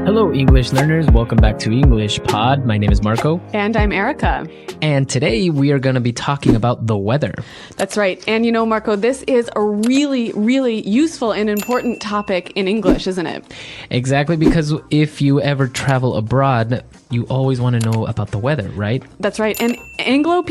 Hello, English learners. Welcome back to English Pod. My name is Marco. And I'm Erica. And today we are going to be talking about the weather. That's right. And you know, Marco, this is a really, really useful and important topic in English, isn't it? Exactly, because if you ever travel abroad, you always want to know about the weather, right? That's right. And English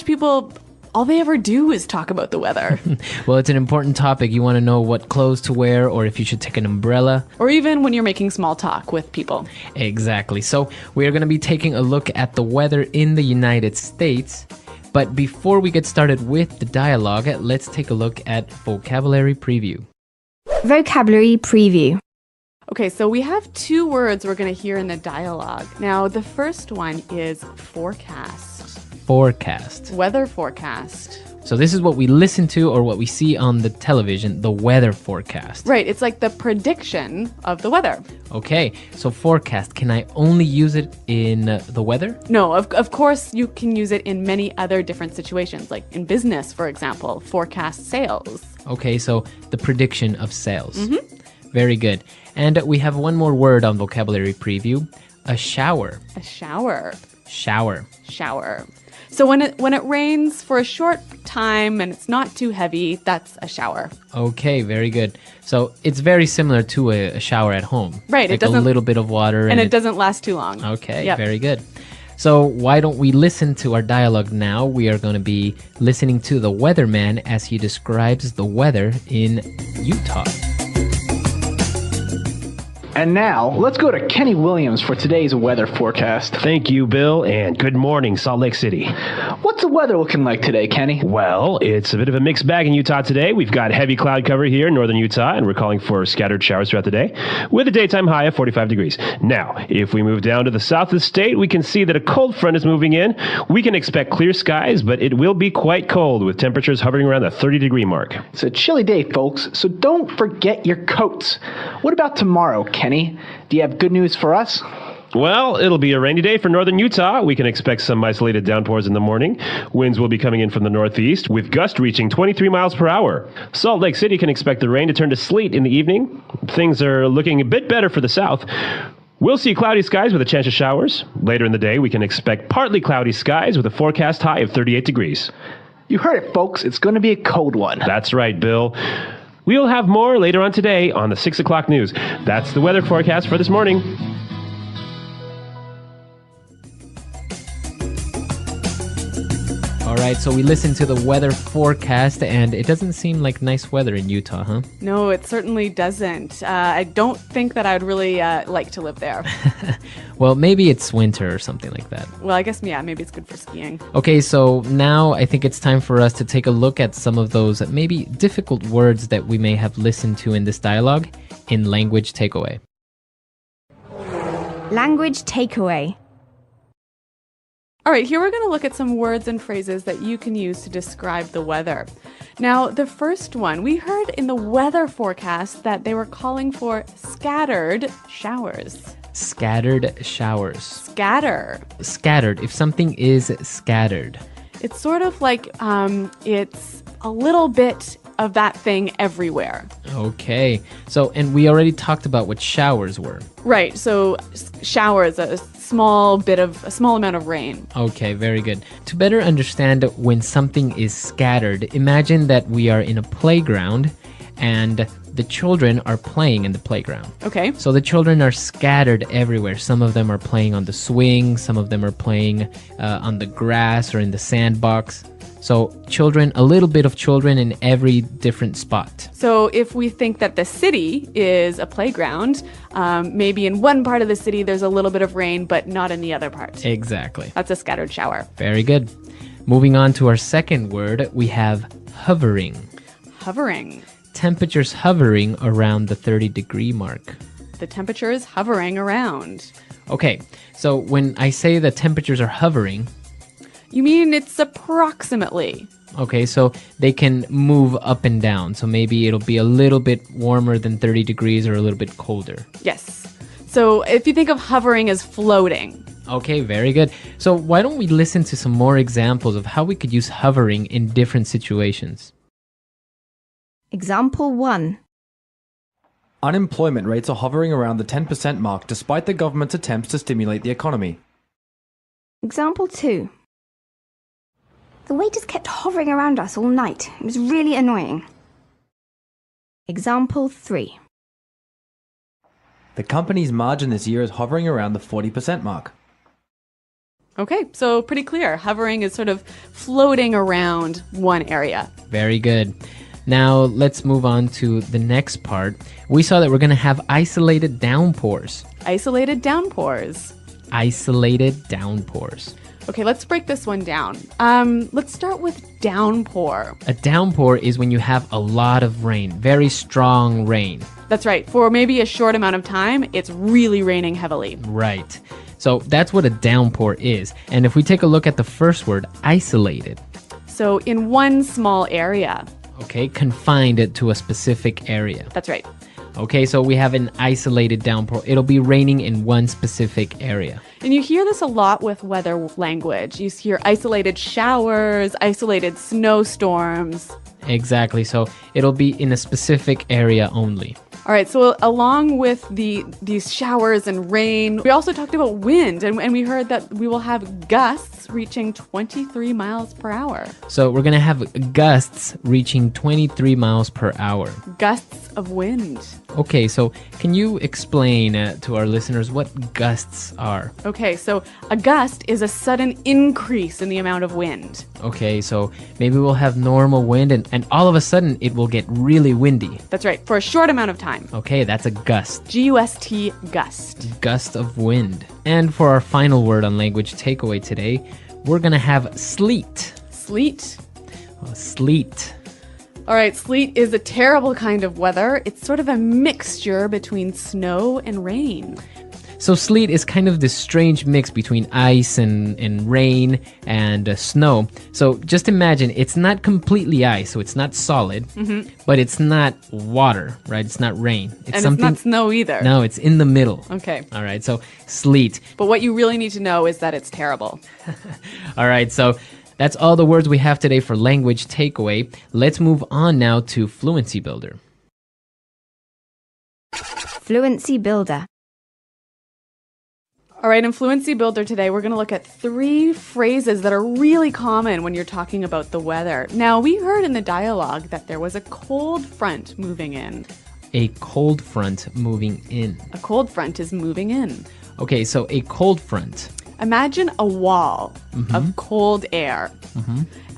people, all they ever do is talk about the weather. Well, it's an important topic. You want to know what clothes to wear or if you should take an umbrella. Or even when you're making small talk with people. Exactly. So we are going to be taking a look at the weather in the United States. But before we get started with the dialogue, let's take a look at vocabulary preview. Vocabulary preview. Okay, so we have two words we're going to hear in the dialogue. Now, the first one is forecast. Forecast. Weather forecast. So this is what we listen to or what we see on the television, the weather forecast. Right, it's like the prediction of the weather. Okay, so forecast, can I only use it in the weather? No, of course you can use it in many other different situations, like in business, for example, forecast sales. Okay, so the prediction of sales. Very good. And we have one more word on vocabulary preview, a shower. A shower. Shower. Shower. So when it rains for a short time and it's not too heavy, that's a shower. Okay, very good. So it's very similar to a shower at home. Right. Like it doesn't, a little bit of water. And it doesn't last too long. Okay, Very good. So why don't we listen to our dialogue now? We are going to be listening to the weatherman as he describes the weather in Utah. And now, let's go to Kenny Williams for today's weather forecast. Thank you, Bill, and good morning, Salt Lake City. What's the weather looking like today, Kenny? Well, it's a bit of a mixed bag in Utah today. We've got heavy cloud cover here in northern Utah, and we're calling for scattered showers throughout the day, with a daytime high of 45 degrees. Now, if we move down to the south of the state, we can see that a cold front is moving in. We can expect clear skies, but it will be quite cold, with temperatures hovering around the 30-degree mark. It's a chilly day, folks, so don't forget your coats. What about tomorrow, Kenny? Do you have good news for us? Well, it'll be a rainy day for northern Utah. We can expect some isolated downpours in the morning. Winds will be coming in from the northeast, with gusts reaching 23 miles per hour. Salt Lake City can expect the rain to turn to sleet in the evening. Things are looking a bit better for the south. We'll see cloudy skies with a chance of showers. Later in the day, we can expect partly cloudy skies with a forecast high of 38 degrees. You heard it, folks. It's going to be a cold one. That's right, Bill. We'll have more later on today on the 6 o'clock news. That's the weather forecast for this morning. All right, so we listened to the weather forecast, and it doesn't seem like nice weather in Utah, huh? No, it certainly doesn't. I don't think that I would really like to live there. Well, maybe it's winter or something like that. Well, I guess, maybe it's good for skiing. Okay, so now I think it's time for us to take a look at some of those maybe difficult words that we may have listened to in this dialogue in Language Takeaway. Language takeaway. All right, here we're going to look at some words and phrases that you can use to describe the weather. Now, the first one, we heard in the weather forecast that they were calling for scattered showers. Scattered showers. Scatter. Scattered. If something is scattered. It's sort of like it's a little bit of that thing everywhere. Okay. So, and we already talked about what showers were. Right. So showers, a small amount of rain. Okay, very good. To better understand when something is scattered, imagine that we are in a playground and the children are playing in the playground. Okay. So the children are scattered everywhere. Some of them are playing on the swing, some of them are playing on the grass or in the sandbox. So a little bit of children in every different spot. So if we think that the city is a playground, maybe in one part of the city there's a little bit of rain, but not in the other part. Exactly. That's a scattered shower. Very good. Moving on to our second word, we have hovering. Hovering. Temperatures hovering around the 30-degree mark. The temperature is hovering around. Okay, so when I say the temperatures are hovering... You mean it's approximately. Okay, so they can move up and down. So maybe it'll be a little bit warmer than 30 degrees or a little bit colder. Yes. So if you think of hovering as floating. Okay, very good. So why don't we listen to some more examples of how we could use hovering in different situations? Example 1. Unemployment rates are hovering around the 10% mark despite the government's attempts to stimulate the economy. Example 2. The waiters kept hovering around us all night. It was really annoying. Example 3. The company's margin this year is hovering around the 40% mark. Okay, so pretty clear. Hovering is sort of floating around one area. Very good. Now let's move on to the next part. We saw that we're going to have isolated downpours. Isolated downpours. Isolated downpours. Okay, let's break this one down. Let's start with downpour. A downpour is when you have a lot of rain, very strong rain. That's right. For maybe a short amount of time, it's really raining heavily. Right. So that's what a downpour is. And if we take a look at the first word, isolated, So in one small area. okay, confined it to a specific area. That's right. Okay, so we have an isolated downpour. It'll be raining in one specific area. And you hear this a lot with weather language. You hear isolated showers, isolated snowstorms. Exactly. So it'll be in a specific area only. All right, so along with these showers and rain, we also talked about wind, and we heard that we will have gusts reaching 23 miles per hour. So we're going to have gusts reaching 23 miles per hour. Gusts of wind. Okay, so can you explain to our listeners what gusts are? Okay, so a gust is a sudden increase in the amount of wind. Okay, so maybe we'll have normal wind and all of a sudden it will get really windy. That's right, for a short amount of time. Okay, that's a gust. G-U-S-T, gust. Gust of wind. And for our final word on language takeaway today, we're going to have sleet. Sleet. Sleet. All right, sleet is a terrible kind of weather. It's sort of a mixture between snow and rain. So sleet is kind of this strange mix between ice and rain and snow. So just imagine it's not completely ice, so it's not solid, but it's not water, right? It's not rain. And it's not snow either. No, it's in the middle. Okay. All right, so sleet. But what you really need to know is that it's terrible. All right, so that's all the words we have today for language takeaway. Let's move on now to Fluency Builder. Fluency Builder. All right, in Fluency Builder today, we're going to look at 3 phrases that are really common when you're talking about the weather. Now, we heard in the dialogue that there was a cold front moving in. A cold front moving in. A cold front is moving in. Okay, so a cold front. Imagine a wall of cold air.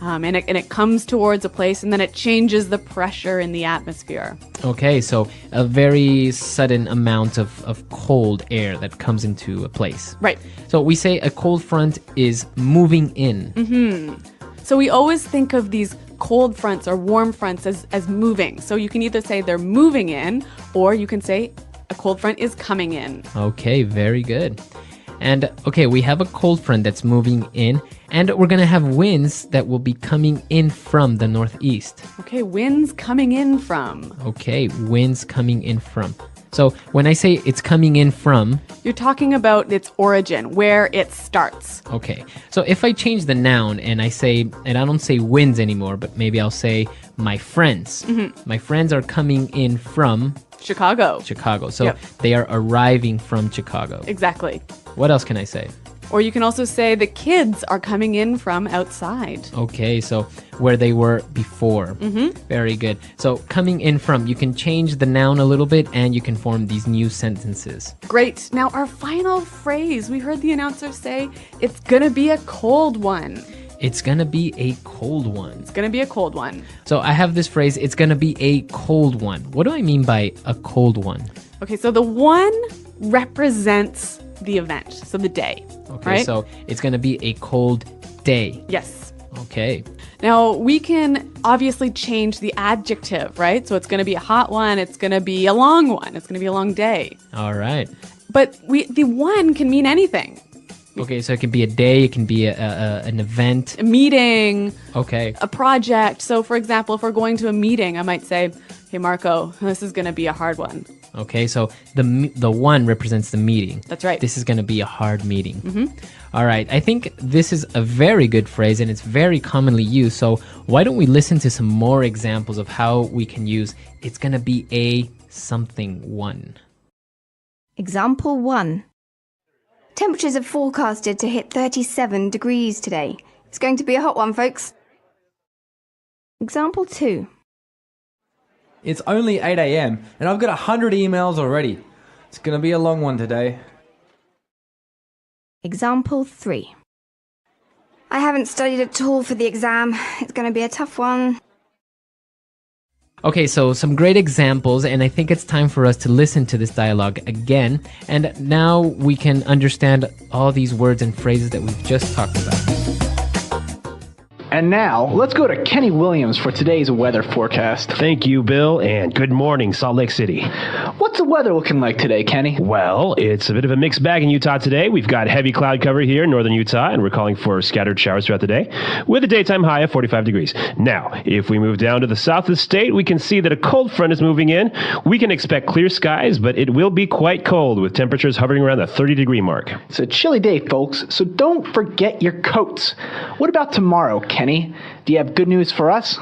And it comes towards a place and then it changes the pressure in the atmosphere. Okay, so a very sudden amount of cold air that comes into a place. Right. So we say a cold front is moving in. So we always think of these cold fronts or warm fronts as moving. So you can either say they're moving in or you can say a cold front is coming in. Okay, very good. And okay, we have a cold front that's moving in, and we're going to have winds that will be coming in from the northeast. Okay, winds coming in from. Okay, winds coming in from. So when I say it's coming in from, You're talking about its origin, where it starts. okay. So if I change the noun and I say, and I don't say winds anymore, but maybe I'll say my friends. My friends are coming in from Chicago. Chicago. So Yep. they are arriving from Chicago. Exactly. What else can I say? Or you can also say the kids are coming in from outside. Okay, so where they were before. Very good. So coming in from, you can change the noun a little bit and you can form these new sentences. Great. Now, our final phrase, we heard the announcer say, it's going to be a cold one. It's gonna be a cold one. It's going to be a cold one. So I have this phrase, it's gonna be a cold one. What do I mean by a cold one? Okay, so the one represents the event, so the day. Okay, right? so it's gonna be a cold day. Yes. Okay. Now, we can obviously change the adjective, right? So it's going to be a hot one, it's going to be a long one, it's going to be a long day. All right. But the one can mean anything. Okay, so it can be a day, it can be an event. A meeting, Okay. a project. So, for example, if we're going to a meeting, I might say, hey, Marco, this is going to be a hard one. Okay, so the one represents the meeting. That's right. This is going to be a hard meeting. All right, I think this is a very good phrase and it's very commonly used. So why don't we listen to some more examples of how we can use it's going to be a something 1. Example 1. Temperatures are forecasted to hit 37 degrees today. It's going to be a hot one, folks. Example 2. It's only 8 a.m. and I've got 100 emails already. It's going to be a long one today. Example 3. I haven't studied at all for the exam. It's going to be a tough one. Okay, so some great examples, and I think it's time for us to listen to this dialogue again. And now we can understand all these words and phrases that we've just talked about. And now, let's go to Kenny Williams for today's weather forecast. Thank you, Bill, and good morning, Salt Lake City. What's the weather looking like today, Kenny? Well, it's a bit of a mixed bag in Utah today. We've got heavy cloud cover here in northern Utah, and we're calling for scattered showers throughout the day, with a daytime high of 45 degrees. Now, if we move down to the south of the state, we can see that a cold front is moving in. We can expect clear skies, but it will be quite cold, with temperatures hovering around the 30-degree mark. It's a chilly day, folks, so don't forget your coats. What about tomorrow, Kenny? Do you have good news for us?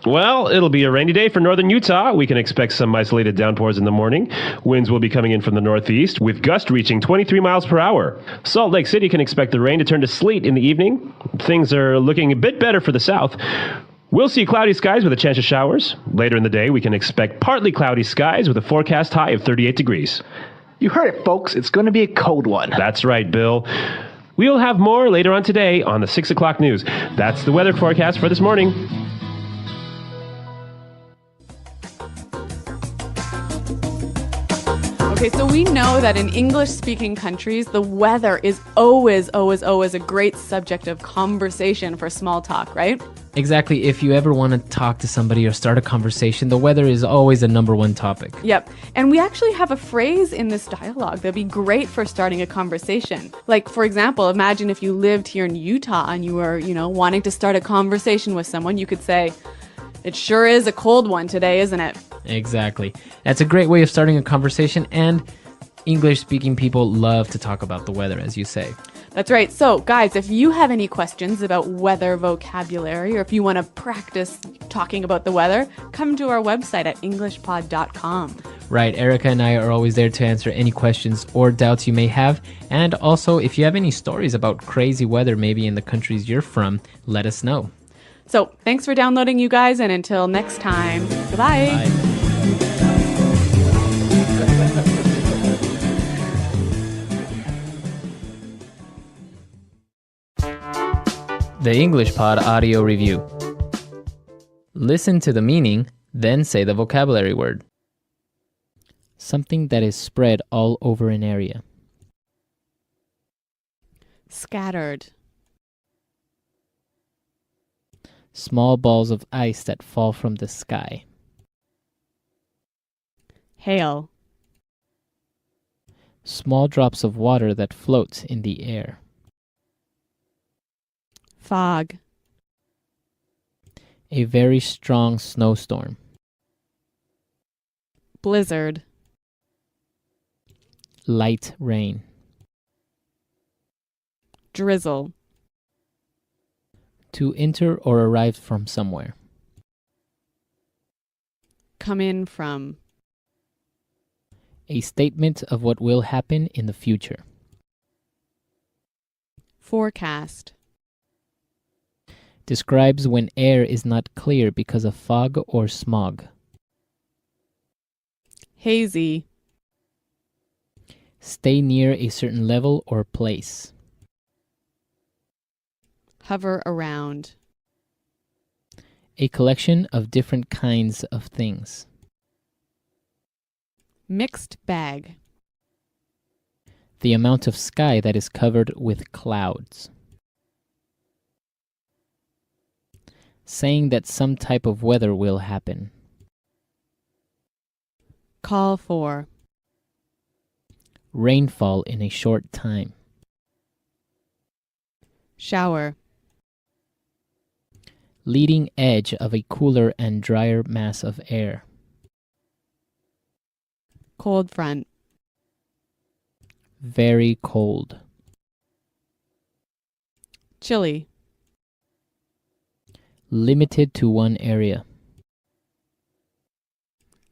Well, it'll be a rainy day for northern Utah. We can expect some isolated downpours in the morning. Winds will be coming in from the northeast, with gusts reaching 23 miles per hour. Salt Lake City can expect the rain to turn to sleet in the evening. Things are looking a bit better for the south. We'll see cloudy skies with a chance of showers. Later in the day, we can expect partly cloudy skies with a forecast high of 38 degrees. You heard it, folks. It's going to be a cold one. That's right, Bill. We'll have more later on today on the 6 o'clock news. That's the weather forecast for this morning. Okay, so we know that in English-speaking countries, the weather is always a great subject of conversation for small talk, right? Exactly. If you ever want to talk to somebody or start a conversation, the weather is always a number one topic. Yep. And we actually have a phrase in this dialogue that'd be great for starting a conversation. Like, for example, imagine if you lived here in Utah and you were, wanting to start a conversation with someone, you could say, "It sure is a cold one today, isn't it?" Exactly. That's a great way of starting a conversation, and English-speaking people love to talk about the weather, as you say. That's right. So, guys, if you have any questions about weather vocabulary, or if you want to practice talking about the weather, come to our website at englishpod.com. Right. Erica and I are always there to answer any questions or doubts you may have. And also, if you have any stories about crazy weather, maybe in the countries you're from, let us know. So, thanks for downloading, you guys, and until next time, goodbye. Bye. The English Pod Audio Review. Listen to the meaning, then say the vocabulary word. Something that is spread all over an area. Scattered. Small balls of ice that fall from the sky. Hail. Small drops of water that float in the air. Fog. A very strong snowstorm. Blizzard. Light rain. Drizzle. To enter or arrive from somewhere. Come in from. A statement of what will happen in the future. Forecast. Describes when air is not clear because of fog or smog. Hazy. Stay near a certain level or place. Hover around. A collection of different kinds of things. Mixed bag. The amount of sky that is covered with clouds. Saying that some type of weather will happen. Call for. Rainfall in a short time. Shower. Leading edge of a cooler and drier mass of air. Cold front. Very cold. Chilly. Limited to one area.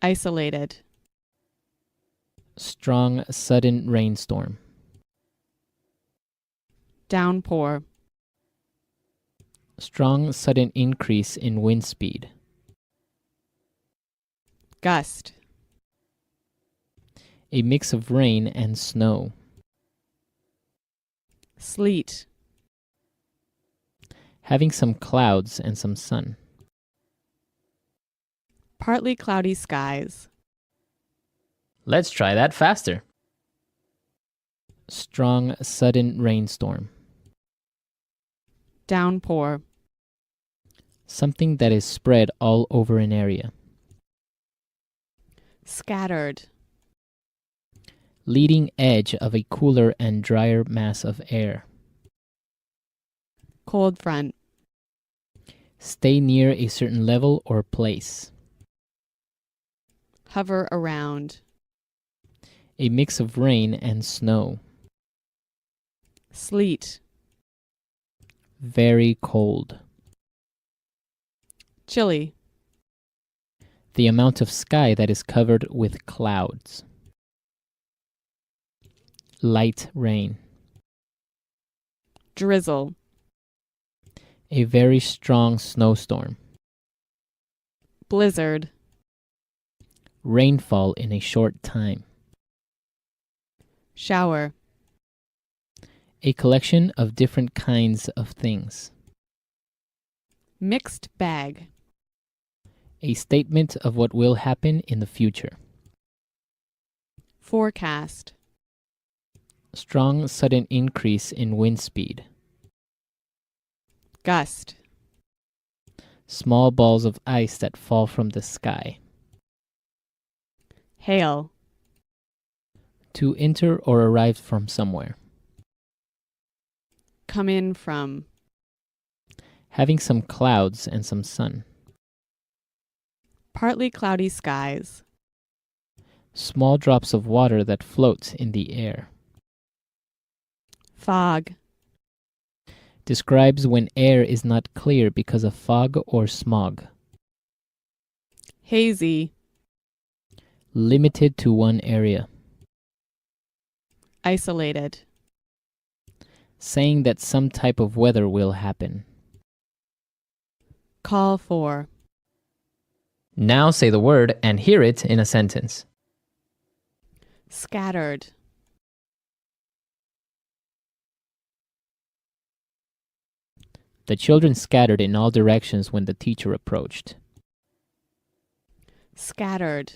Isolated. Strong, sudden rainstorm. Downpour. Strong, sudden increase in wind speed. Gust. A mix of rain and snow. Sleet. Having some clouds and some sun. Partly cloudy skies. Let's try that faster. Strong, sudden rainstorm. Downpour. Something that is spread all over an area. Scattered. Leading edge of a cooler and drier mass of air. Cold front. Stay near a certain level or place. Hover around. A mix of rain and snow. Sleet. Very cold. Chilly. The amount of sky that is covered with clouds. Light rain. Drizzle. A very strong snowstorm. Blizzard. Rainfall in a short time. Shower. A collection of different kinds of things. Mixed bag. A statement of what will happen in the future. Forecast. Strong, sudden increase in wind speed. Gust. Small balls of ice that fall from the sky. Hail. To enter or arrive from somewhere. Come in from. Having some clouds and some sun. Partly cloudy skies. Small drops of water that float in the air. Fog. Describes when air is not clear because of fog or smog. Hazy. Limited to one area. Isolated. Saying that some type of weather will happen. Call for. Now say the word and hear it in a sentence. Scattered. The children scattered in all directions when the teacher approached. Scattered.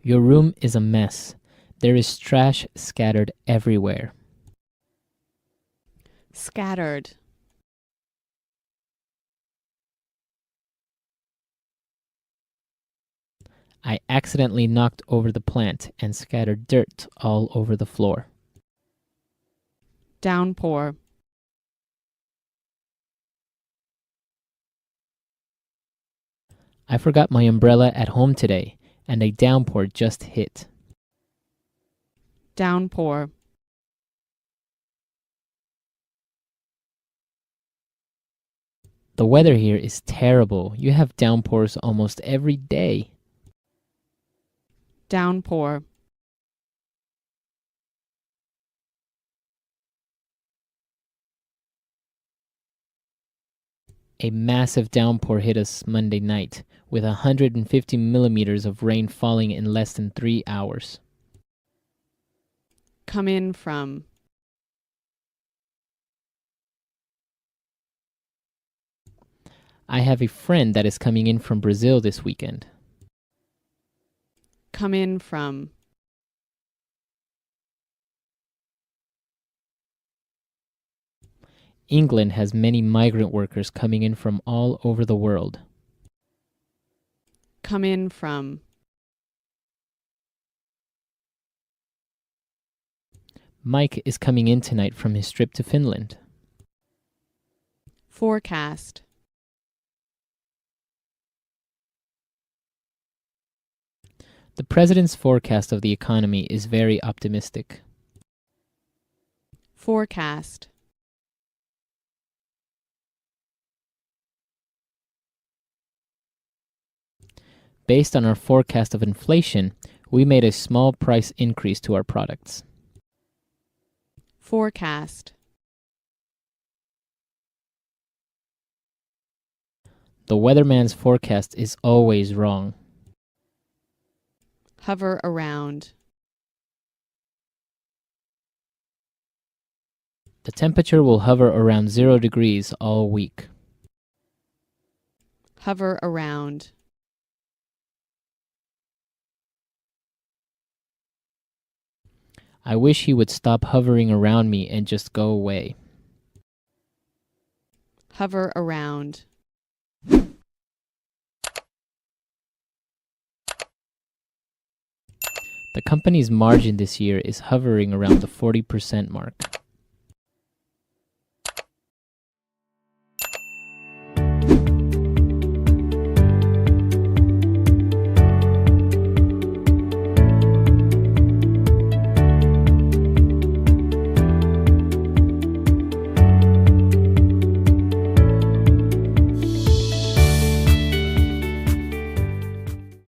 Your room is a mess. There is trash scattered everywhere. Scattered. I accidentally knocked over the plant and scattered dirt all over the floor. Downpour. I forgot my umbrella at home today, and a downpour just hit. Downpour. The weather here is terrible. You have downpours almost every day. Downpour. A massive downpour hit us Monday night, with 150 millimeters of rain falling in less than 3 hours. Come in from. I have a friend that is coming in from Brazil this weekend. Come in from. England has many migrant workers coming in from all over the world. Come in from. Mike is coming in tonight from his trip to Finland. Forecast. The president's forecast of the economy is very optimistic. Forecast. Based on our forecast of inflation, we made a small price increase to our products. Forecast. The weatherman's forecast is always wrong. Hover around. The temperature will hover around 0 degrees all week. Hover around. I wish he would stop hovering around me and just go away. Hover around. The company's margin this year is hovering around the 40% mark.